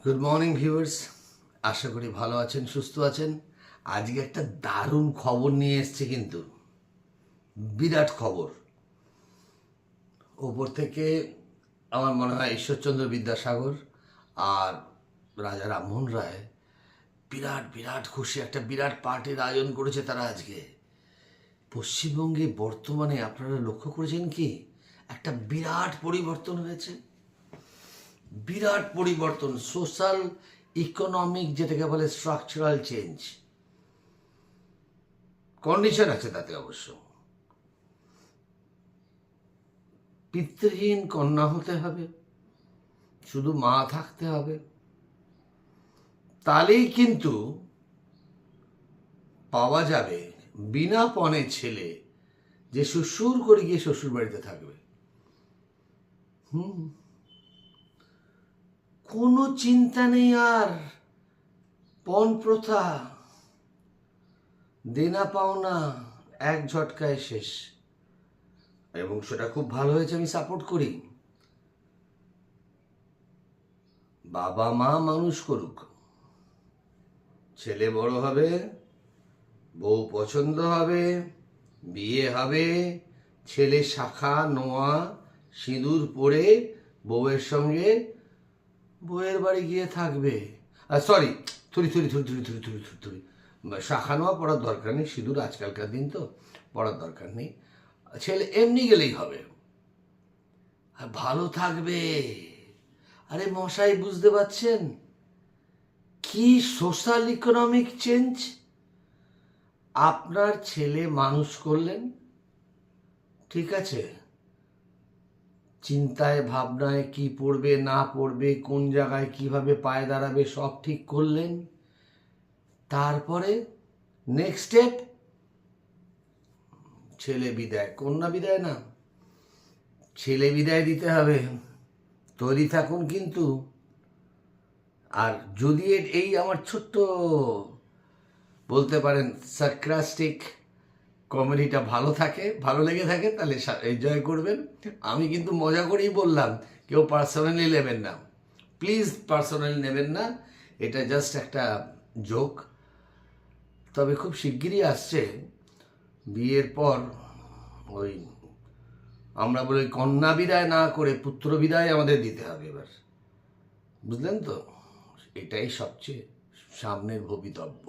Good morning viewers, আশা করি ভালো আছেন, সুস্থ আছেন। আজকে একটা দারুণ খবর নিয়ে এসেছি, কিন্তু বিরাট খবর। ওপর থেকে আমার মনে হয় ঈশ্বরচন্দ্র বিদ্যাসাগর আর রাজা রামমোহন রায় বিরাট বিরাট খুশি, একটা বিরাট পার্টির আয়োজন করেছে তারা আজকে। পশ্চিমবঙ্গে বর্তমানে আপনারা লক্ষ্য করেছেন কি, একটা বিরাট পরিবর্তন হয়েছে। বিরাট পরিবর্তন, সোশ্যাল ইকোনমিক, যেটাকে বলে স্ট্রাকচারাল চেঞ্জ। কন্ডিশন আছে তাতে অবশ্য। পিতৃহীন কন্যা হতে হবে, শুধু মা থাকতে হবে, তাহলেই কিন্তু পাওয়া যাবে বিনা পণে ছেলে যে শ্বশুর করে গিয়ে শ্বশুর বাড়িতে থাকবে। কোনো চিন্তা নেই আর পণ প্রথা, দেনা পাওনা এক ঝটকায় শেষ। এবং সেটা খুব ভালো হয়েছে, আমি সাপোর্ট করি। বাবা মা মানুষ করুক, ছেলে বড় হবে, বউ পছন্দ হবে, বিয়ে হবে, ছেলে শাখা নোয়া সিঁদুর পরে বউয়ের সঙ্গে বউয়ের বাড়ি গিয়ে থাকবে। সরি, থুরি থুরি থুরি থুরি থুরি থুরি থুরি থুরি শাখা নোয়া পড়ার দরকার নেই, সিঁদুর আজকালকার দিন তো পড়ার দরকার নেই। ছেলে এমনি গেলেই হবে, আর ভালো থাকবে। আরে মশাই, বুঝতে পারছেন কি সোশ্যাল ইকোনমিক চেঞ্জ? আপনার ছেলে মানুষ করলেন, ঠিক আছে, চিন্তায় ভাবনায় কি পড়বে না পড়বে, কোন জায়গায় কিভাবে পায়ে দাঁড়াবে সব ঠিক করলেন। তারপরে নেক্সট স্টেপ, ছেলে বিদায়, কন্যা বিদায় না, ছেলে বিদায় দিতে হবে। তৈরি থাকুন কিন্তু। আর যদি এই আমার ছোট্ট বলতে পারেন সার্কাস্টিক কমেডিটা ভালো লেগে থাকে, তাহলে এনজয় করবেন। আমি কিন্তু মজা করেই বললাম, কেউ পার্সোনালি নেবেন না, প্লিজ পার্সোনালি নেবেন না, এটা জাস্ট একটা জোক। তবে খুব শিগগিরই আসছে বিয়ের পর, ওই আমরা বলি কন্যা বিদায় না করে পুত্র বিদায় আমাদের দিতে হবে এবার, বুঝলেন তো? এটাই সবচেয়ে সামনের ভবিতব্য।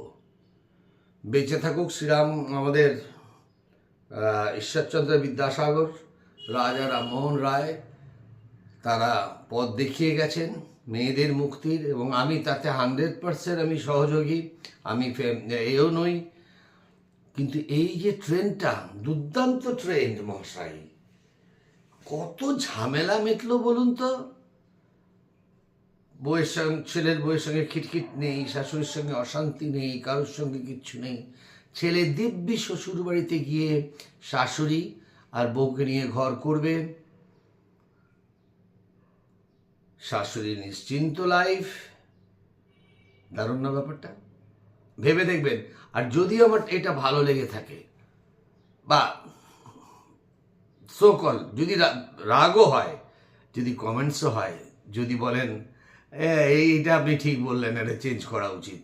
বেঁচে থাকুক শ্রীরাম, আমাদের ঈশ্বরচন্দ্র বিদ্যাসাগর, রাজা রামমোহন রায়, তারা পথ দেখিয়ে গেছেন মেয়েদের মুক্তির, এবং আমি তাতে 100% আমি সহযোগী। আমি এও নই, কিন্তু এই যে ট্রেনটা, দুর্দান্ত ট্রেন মহাশয়, কত ঝামেলা মেটলো বলুন তো। বউয়ের সঙ্গে, ছেলের বউয়ের সঙ্গে খিটখিট নেই, শাশুড়ির সঙ্গে অশান্তি নেই, কারোর সঙ্গে কিচ্ছু নেই। ছেলে দিব্যি শ্বশুর বাড়িতে গিয়ে শাশুড়ি আর বউকে নিয়ে ঘর করবে, শাশুড়ি নিশ্চিন্ত লাইফ। দারুণ না ব্যাপারটা? ভেবে দেখবেন। আর যদি আমার এটা ভালো লেগে থাকে, বা সোকল যদি রাগও হয়, যদি কমেন্টসও হয়, যদি বলেন এইটা আপনি ঠিক বললেন, এটা চেঞ্জ করা উচিত,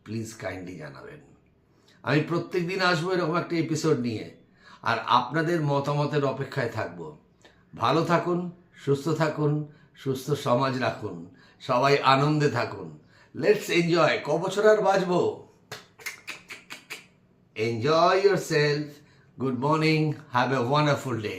প্লিজ কাইন্ডলি জানাবেন। আমি প্রত্যেক দিন আসবো এরকম একটা এপিসোড নিয়ে, আর আপনাদের মতামতের অপেক্ষায় থাকবো। ভালো থাকুন, সুস্থ থাকুন, সুস্থ সমাজ রাখুন, সবাই আনন্দে থাকুন। Let's enjoy. ক বছর আর বাঁচবো? Enjoy your self. Good morning, have a wonderful day.